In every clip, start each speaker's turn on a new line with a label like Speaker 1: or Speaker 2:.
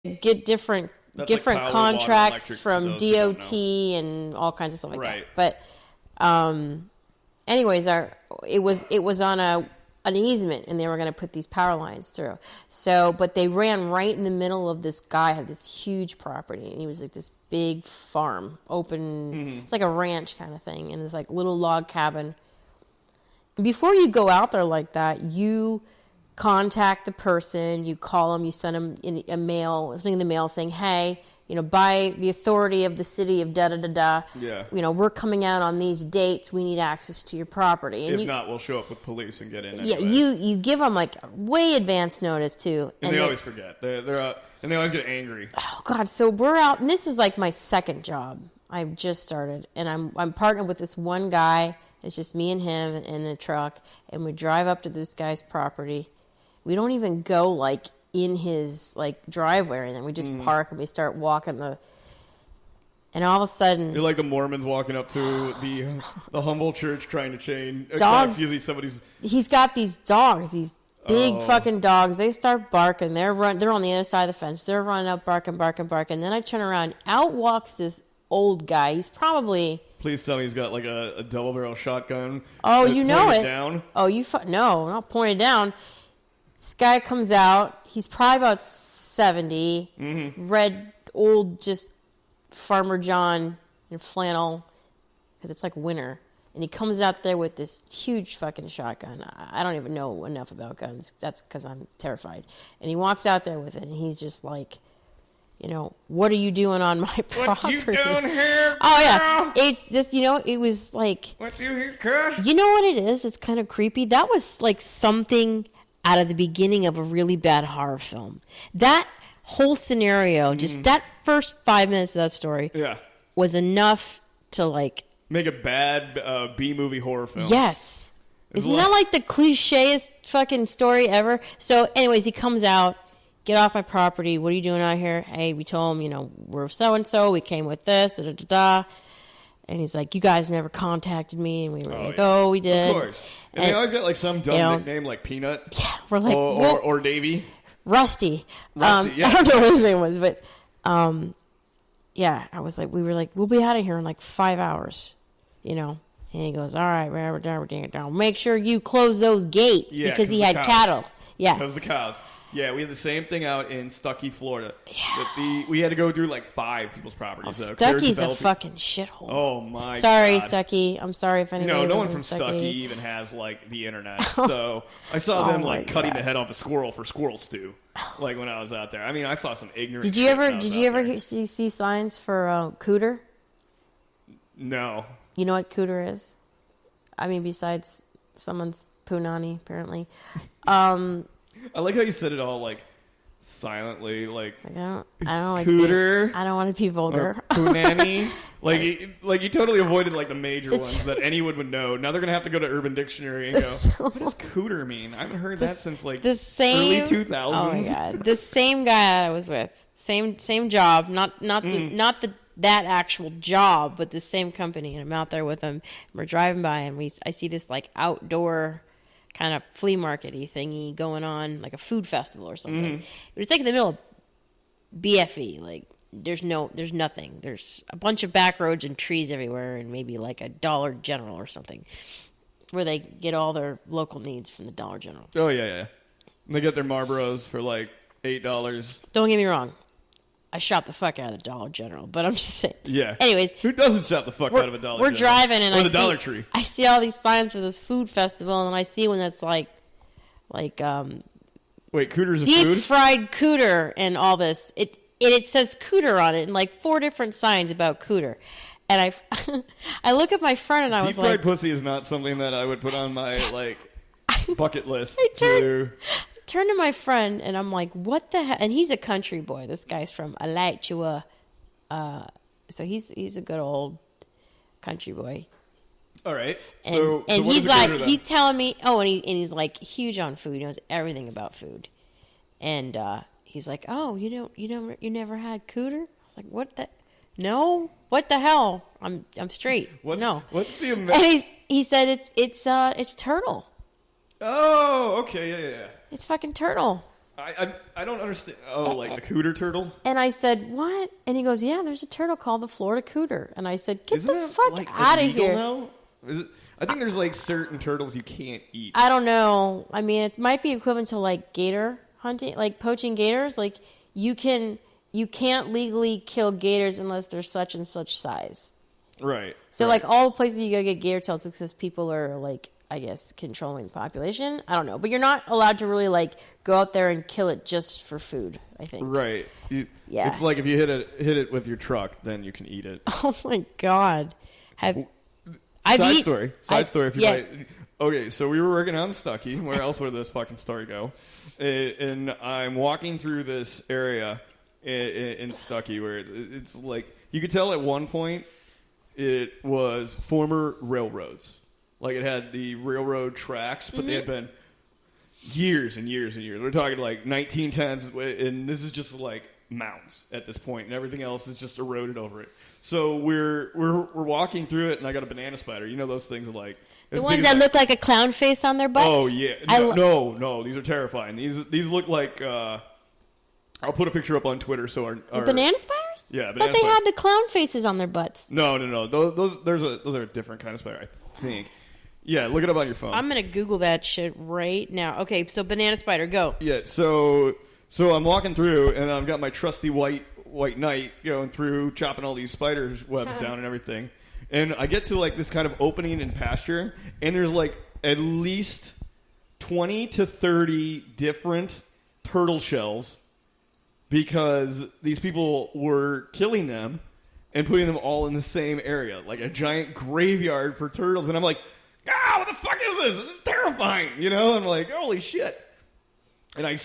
Speaker 1: get different contracts from DOT and all kinds of stuff like that. But anyways, it was on an easement, and they were going to put these power lines through. So, but they ran right in the middle of this guy had this huge property, and he was like this big farm, open. It's like a ranch kind of thing, and it's like little log cabin. Before you go out there like that, you contact the person, you call them, you send them a mail, something in the mail saying, hey, by the authority of the city of da-da-da-da, we're coming out on these dates, we need access to your property. And
Speaker 2: if not, we'll show up with police and get in
Speaker 1: anyway.
Speaker 2: Yeah,
Speaker 1: you give them like way advance notice too.
Speaker 2: And they always forget. They're out, and they always get angry.
Speaker 1: Oh God, so we're out, and this is like my second job. I've just started, and I'm partnered with this one guy. It's just me and him in the truck, and we drive up to this guy's property. We don't even go like in his like driveway, and then we just park and we start walking and all of a sudden
Speaker 2: you're like the Mormons walking up to the humble church trying to chain
Speaker 1: dogs.
Speaker 2: Somebody's.
Speaker 1: He's got these dogs, these big fucking dogs. They start barking. They're on the other side of the fence. They're running up, barking. And then I turn around. Out walks this old guy. He's probably.
Speaker 2: Please tell me he's got like a double barrel shotgun.
Speaker 1: Oh, you know it.
Speaker 2: Down.
Speaker 1: Oh, no, not pointed down. This guy comes out. He's probably about 70. Red, old, just Farmer John in flannel, because it's like winter. And he comes out there with this huge fucking shotgun. I don't even know enough about guns. That's because I'm terrified. And he walks out there with it, and he's just like, what are you doing on my property?
Speaker 2: What you doing here, girl?
Speaker 1: Oh, yeah. It's just, it was like...
Speaker 2: What you here, cuz?
Speaker 1: You know what it is? It's kind of creepy. That was like something out of the beginning of a really bad horror film. That whole scenario, just that first 5 minutes of that story was enough to like...
Speaker 2: Make a bad B-movie horror film.
Speaker 1: Yes. Isn't that like the clicheist fucking story ever? So anyways, he comes out. Get off my property. What are you doing out here? Hey, we told him, we're so-and-so. We came with this, da-da-da-da. And he's like, you guys never contacted me. And we were oh, we did.
Speaker 2: Of course. And they always got like some dumb nickname like Peanut.
Speaker 1: Yeah, we're like...
Speaker 2: Or Davey.
Speaker 1: Rusty. I don't know what his name was, but... I was like, we were like, we'll be out of here in like 5 hours, And he goes, all right, we're down. Make sure you close those gates because he had cattle. Yeah.
Speaker 2: Because the cows. Yeah, we had the same thing out in Stuckey, Florida. Yeah. We had to go through like 5 people's properties.
Speaker 1: Stuckey's a fucking shithole.
Speaker 2: Oh, my
Speaker 1: Sorry,
Speaker 2: God.
Speaker 1: Stuckey. I'm sorry if anybody
Speaker 2: no one from
Speaker 1: Stuckey
Speaker 2: even has like the internet. So I saw them like cutting the head off a squirrel for squirrel stew. Like when I was out there. I mean, I saw some ignorant
Speaker 1: Did you ever see signs for Cooter?
Speaker 2: No.
Speaker 1: You know what Cooter is? I mean, besides someone's punani, apparently.
Speaker 2: I like how you said it all like silently, like
Speaker 1: I don't like
Speaker 2: Cooter.
Speaker 1: I don't want to be vulgar.
Speaker 2: Punani. like you totally avoided like the major ones that anyone would know. Now they're gonna have to go to Urban Dictionary and go, what does Cooter mean? I haven't heard that since like
Speaker 1: the early
Speaker 2: 2000s.
Speaker 1: Oh my God, the same guy I was with, same job, not that actual job, but the same company, and I'm out there with him. And we're driving by, and I see this like outdoor kind of flea market-y thingy going on, like a food festival or something. But it's like in the middle of BFE. Like there's nothing. There's a bunch of back roads and trees everywhere, and maybe like a Dollar General or something, where they get all their local needs from the Dollar General.
Speaker 2: Oh yeah. And they get their Marlboros for like $8.
Speaker 1: Don't get me wrong. I shop the fuck out of the Dollar General, but I'm just saying.
Speaker 2: Yeah.
Speaker 1: Anyways.
Speaker 2: Who doesn't shop the fuck out of a Dollar General?
Speaker 1: We're driving and
Speaker 2: or the Dollar Tree.
Speaker 1: I see all these signs for this food festival, and I see one that's like
Speaker 2: wait, Cooters
Speaker 1: deep
Speaker 2: food?
Speaker 1: fried cooter and all this. It says cooter on it and like 4 different signs about cooter. And I look at my friend and I was like,
Speaker 2: deep fried pussy is not something that I would put on my like bucket list.
Speaker 1: Turn to my friend and I'm like, what the hell? And he's a country boy. This guy's from Alachua. So he's a good old country boy.
Speaker 2: All right.
Speaker 1: And,
Speaker 2: so
Speaker 1: he's like, he's telling me, and he's like huge on food. He knows everything about food. And he's like, oh, you never had cooter? I was like, what the? No, what the hell? I'm straight.
Speaker 2: What's the
Speaker 1: and he said it's turtle.
Speaker 2: Oh, okay, yeah.
Speaker 1: It's fucking turtle.
Speaker 2: I don't understand. Oh, like the cooter turtle?
Speaker 1: And I said, what? And he goes, yeah, there's a turtle called the Florida cooter. And I said, get the fuck out of here.
Speaker 2: Now? I think there's like certain turtles you can't eat.
Speaker 1: I don't know. I mean, it might be equivalent to like gator hunting, like poaching gators. Like you can't legally kill gators unless they're such and such size.
Speaker 2: Right.
Speaker 1: So like all the places you go get gator tails, it's because people are like, I guess, controlling the population. I don't know. But you're not allowed to really, like, go out there and kill it just for food, I think.
Speaker 2: Right.
Speaker 1: Yeah.
Speaker 2: It's like if you hit it with your truck, then you can eat it.
Speaker 1: Oh, my God.
Speaker 2: Side story. If you might. Okay, so we were working out in Stuckey. Where else would this fucking story go? And I'm walking through this area in Stuckey where it's like, you could tell at one point it was former railroads. Like, it had the railroad tracks, but they had been years and years and years. We're talking, like, 1910s, and this is just, like, mounds at this point, and everything else is just eroded over it. So we're walking through it, and I got a banana spider. You know those things are, like...
Speaker 1: The ones that look like a clown face on their butts?
Speaker 2: Oh, yeah. No, these are terrifying. These look like... I'll put a picture up on Twitter so our
Speaker 1: banana spiders?
Speaker 2: Yeah,
Speaker 1: banana spiders. But they had the clown faces on their butts.
Speaker 2: No. Those are a different kind of spider, I think. Yeah, look it up on your phone.
Speaker 1: I'm going to Google that shit right now. Okay, so banana spider, go.
Speaker 2: Yeah, so I'm walking through, and I've got my trusty white knight going through, chopping all these spiders' webs down and everything. And I get to, like, this kind of opening in pasture, and there's, like, at least 20 to 30 different turtle shells because these people were killing them and putting them all in the same area, like a giant graveyard for turtles. And I'm like... what the fuck is this? This is terrifying, you know? I'm like, holy shit. And I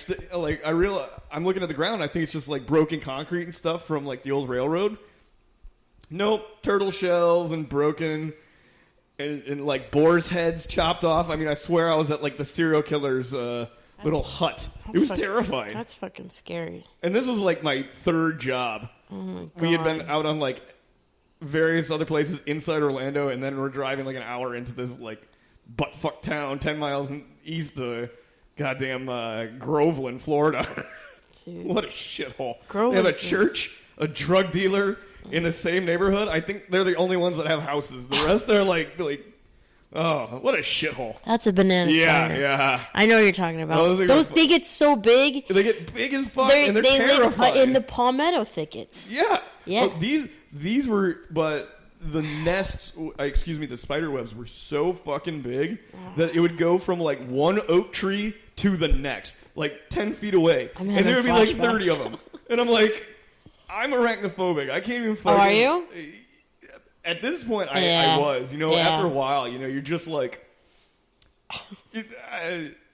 Speaker 2: realize, I'm looking at the ground, I think it's just like broken concrete and stuff from like the old railroad. Nope, turtle shells and broken and like boar's heads chopped off. I mean, I swear I was at like the serial killer's little hut. It was terrifying.
Speaker 1: That's fucking scary.
Speaker 2: And this was like my third job.
Speaker 1: Oh my God.
Speaker 2: We had been out on like various other places inside Orlando, and then we're driving like an hour into this like buttfuck town 10 miles east of goddamn Groveland, Florida.
Speaker 1: Dude.
Speaker 2: What a shithole.
Speaker 1: Groveland's
Speaker 2: they have a church, a drug dealer in the same neighborhood. I think they're the only ones that have houses. The rest are like oh, what a shithole.
Speaker 1: That's a banana spider.
Speaker 2: Yeah.
Speaker 1: I know what you're talking about. Those they get so big.
Speaker 2: They get big as fuck, and they're terrifying.
Speaker 1: Live in the palmetto thickets.
Speaker 2: Yeah.
Speaker 1: Yeah.
Speaker 2: Oh, these were, but the nests, the spider webs were so fucking big that it would go from like one oak tree to the next, like 10 feet away. And there would be like 30 of them. And I'm like, I'm arachnophobic. I can't even fucking...
Speaker 1: Oh, are you?
Speaker 2: At this point, I was. You know, after a while, you know, you're just like...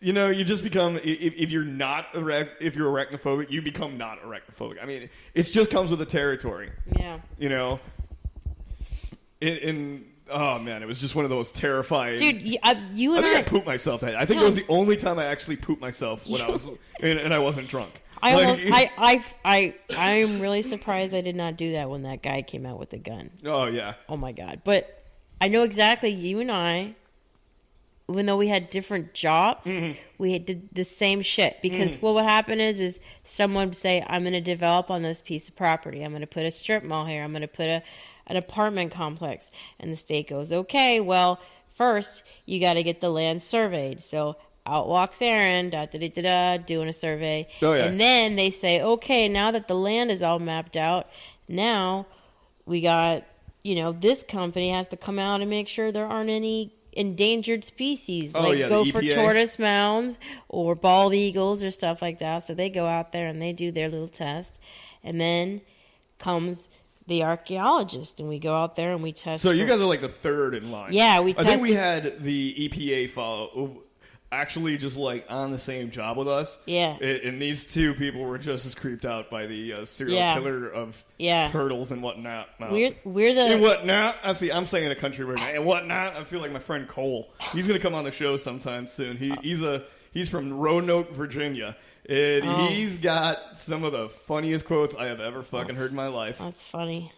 Speaker 2: you know, you just become, if you're arachnophobic, you become not arachnophobic. I mean, it just comes with the territory.
Speaker 1: Yeah.
Speaker 2: You know? Oh man, it was just one of those terrifying...
Speaker 1: Dude, you and
Speaker 2: I pooped myself. I think it was the only time I actually pooped myself when I was, and I wasn't drunk.
Speaker 1: I'm really surprised I did not do that when that guy came out with the gun.
Speaker 2: Oh yeah.
Speaker 1: Oh my God. But I know exactly, you and I, even though we had different jobs, we did the same shit. Because what would happen is someone would say, I'm going to develop on this piece of property. I'm going to put a strip mall here. I'm going to put an apartment complex. And the state goes, okay, well, first you got to get the land surveyed. So out walks Aaron, doing a survey.
Speaker 2: Oh, yeah.
Speaker 1: And then they say, okay, now that the land is all mapped out, now we got, this company has to come out and make sure there aren't any endangered species, go for tortoise mounds or bald eagles or stuff like that. So they go out there and they do their little test, and then comes the archaeologist, and we go out there and we test.
Speaker 2: So you guys are like the third in line.
Speaker 1: Yeah,
Speaker 2: I think we had the EPA follow. Actually, just like on the same job with us.
Speaker 1: Yeah.
Speaker 2: And these two people were just as creeped out by the serial killer of turtles and whatnot. No.
Speaker 1: We're the...
Speaker 2: And whatnot? I'm saying a country word. And whatnot? I feel like my friend Cole. He's going to come on the show sometime soon. He's from Roanoke, Virginia. And he's got some of the funniest quotes I have ever fucking heard in my life.
Speaker 1: That's funny.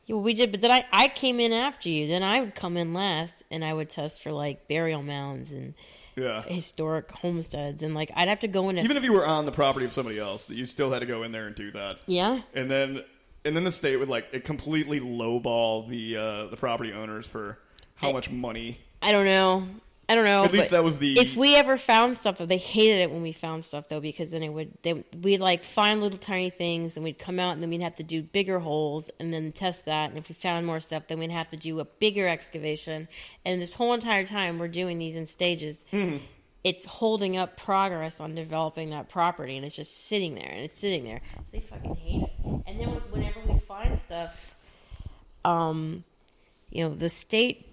Speaker 1: Yeah, we did, but then I came in after you. Then I would come in last, and I would test for, like, burial mounds and historic homesteads, and like I'd have to go in.
Speaker 2: Even if you were on the property of somebody else, you still had to go in there and do that.
Speaker 1: Yeah.
Speaker 2: And then the state would like completely lowball the property owners for how much money.
Speaker 1: I don't know.
Speaker 2: At least that was the.
Speaker 1: If we ever found stuff, though, they hated it when we found stuff, though, because then we'd like find little tiny things, and we'd come out, and then we'd have to do bigger holes, and then test that. And if we found more stuff, then we'd have to do a bigger excavation. And this whole entire time, we're doing these in stages. Mm-hmm. It's holding up progress on developing that property, and it's just sitting there, and it's sitting there. So they fucking hate us. And then whenever we find stuff, the state.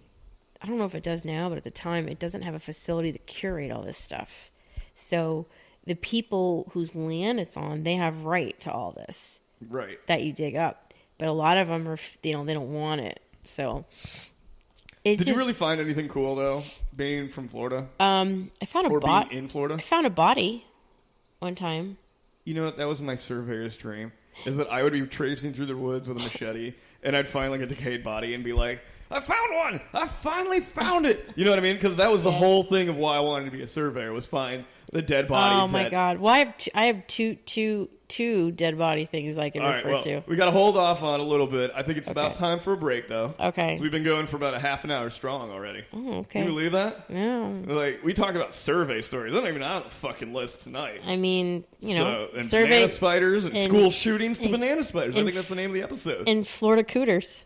Speaker 1: I don't know if it does now, but at the time, it doesn't have a facility to curate all this stuff. So the people whose land it's on, they have right to all this.
Speaker 2: Right.
Speaker 1: That you dig up. But a lot of them are, they don't want it. So
Speaker 2: Did you really find anything cool, though, being from Florida?
Speaker 1: I found a body.
Speaker 2: Being in Florida?
Speaker 1: I found a body one time.
Speaker 2: You know what? That was my surveyor's dream, is that I would be traipsing through the woods with a machete, and I'd find like a decayed body and be like, I found one! I finally found it! You know what I mean? Because that was the whole thing of why I wanted to be a surveyor, was find the dead body.
Speaker 1: Oh, my God. Well, I have two dead body things I can refer to.
Speaker 2: We got to hold off on a little bit. I think it's about time for a break, though.
Speaker 1: Okay.
Speaker 2: We've been going for about a half an hour strong already.
Speaker 1: Oh, okay.
Speaker 2: Can you believe that?
Speaker 1: Yeah.
Speaker 2: Like, we talked about survey stories. They're not even on the fucking list tonight.
Speaker 1: I mean,
Speaker 2: and banana spiders and school shootings to banana spiders. I think that's the name of the episode.
Speaker 1: And Florida Cooters.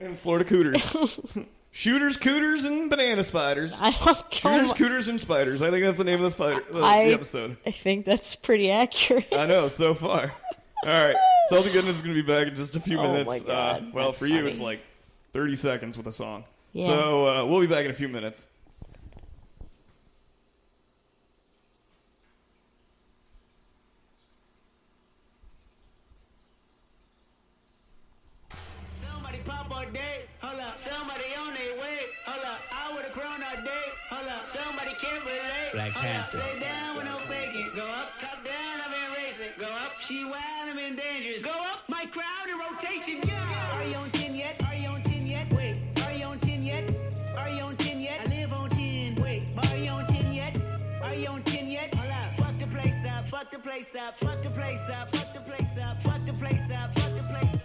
Speaker 2: Shooters, cooters, and banana spiders.
Speaker 1: Shooters,
Speaker 2: cooters, and spiders. I think that's the name of the episode.
Speaker 1: I think that's pretty accurate.
Speaker 2: I know, so far. All right. Salty Goodness is going to be back in just a few minutes.
Speaker 1: My God,
Speaker 2: for you, it's like 30 seconds with a song.
Speaker 1: Yeah.
Speaker 2: So we'll be back in a few minutes.
Speaker 3: Somebody pop all day, hold up. Somebody on their way, hold up. I would've grown all day, hold up. Somebody can't relate. Black Panther. Stay down with no faking. Go up, top down, I've been racing. Go up, she wild, I'm in dangerous. Go up, my crowd in rotation. Yeah. Are you on 10 yet? Are you on 10 yet? Wait, are you on 10 yet? Are you on 10 yet? I live on 10. Wait, are you on 10 yet? Are you on 10 yet? Hold up, fuck the place up, fuck the place up, fuck the place up, fuck the place up, fuck the place up, fuck the place up.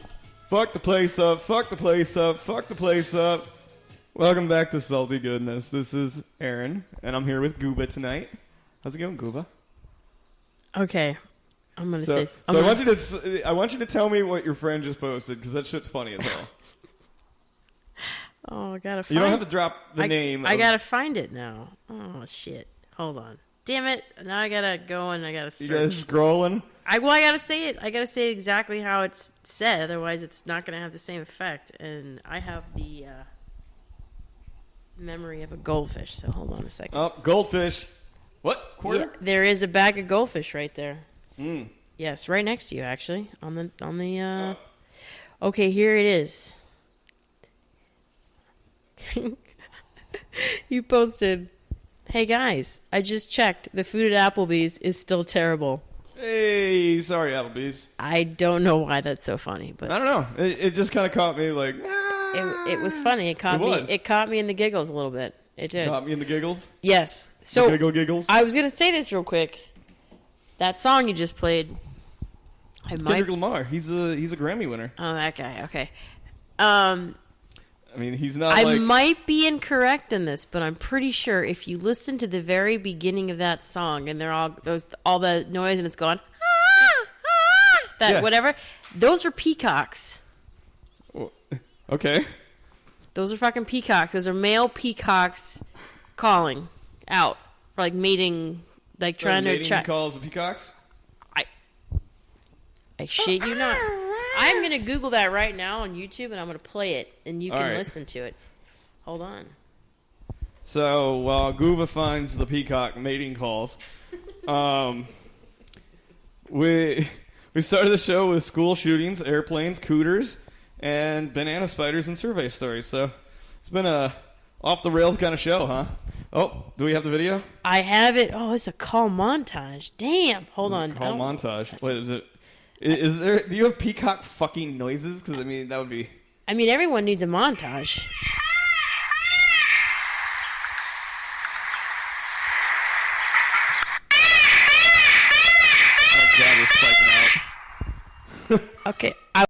Speaker 2: Fuck the place up, fuck the place up, fuck the place up. Welcome back to Salty Goodness. This is Aaron, and I'm here with Guba tonight. How's it going, Guba?
Speaker 1: Okay. I'm going to say...
Speaker 2: I want you to tell me what your friend just posted, because that shit's funny as hell.
Speaker 1: Oh, I gotta find it.
Speaker 2: You don't have to drop the name.
Speaker 1: I gotta find it now. Oh, shit. Hold on. Damn it. Now I gotta go and I gotta search.
Speaker 2: You guys scrolling?
Speaker 1: I gotta say it. I gotta say it exactly how it's said. Otherwise, it's not gonna have the same effect. And I have the memory of a goldfish. So hold on a second.
Speaker 2: Oh, goldfish. What? Quarter?
Speaker 1: Yeah, there is a bag of goldfish right there. Yes, right next to you, actually. On the. Okay, here it is. You posted, "Hey guys, I just checked. The food at Applebee's is still terrible."
Speaker 2: Hey, sorry, Applebee's.
Speaker 1: I don't know why that's so funny, but
Speaker 2: I don't know. It just kind of caught me like.
Speaker 1: It was funny. It caught me in the giggles a little bit. It did.
Speaker 2: Caught me in the giggles.
Speaker 1: Yes. So
Speaker 2: giggles.
Speaker 1: I was gonna say this real quick. That song you just played.
Speaker 2: Kendrick Lamar. He's a Grammy winner.
Speaker 1: Oh, that guy. Okay.
Speaker 2: I mean, he's not.
Speaker 1: I might be incorrect in this, but I'm pretty sure if you listen to the very beginning of that song, and they're all the noise, and it's going whatever. Those are peacocks.
Speaker 2: Okay.
Speaker 1: Those are fucking peacocks. Those are male peacocks calling out for like mating, like trying to attract.
Speaker 2: Calls the peacocks.
Speaker 1: I shit you not. I'm going to Google that right now on YouTube, and I'm going to play it, and you can listen to it. Hold on.
Speaker 2: So, while Guba finds the peacock mating calls, we started the show with school shootings, airplanes, cooters, and banana spiders and survey stories. So, it's been a off-the-rails kind of show, huh? Oh, do we have the video?
Speaker 1: I have it. Oh, it's a call montage. Damn. Hold on.
Speaker 2: Call montage. Wait, is it? Is there? Do you have peacock fucking noises? Because I mean, that would be.
Speaker 1: I mean, everyone needs a montage.
Speaker 4: Okay, I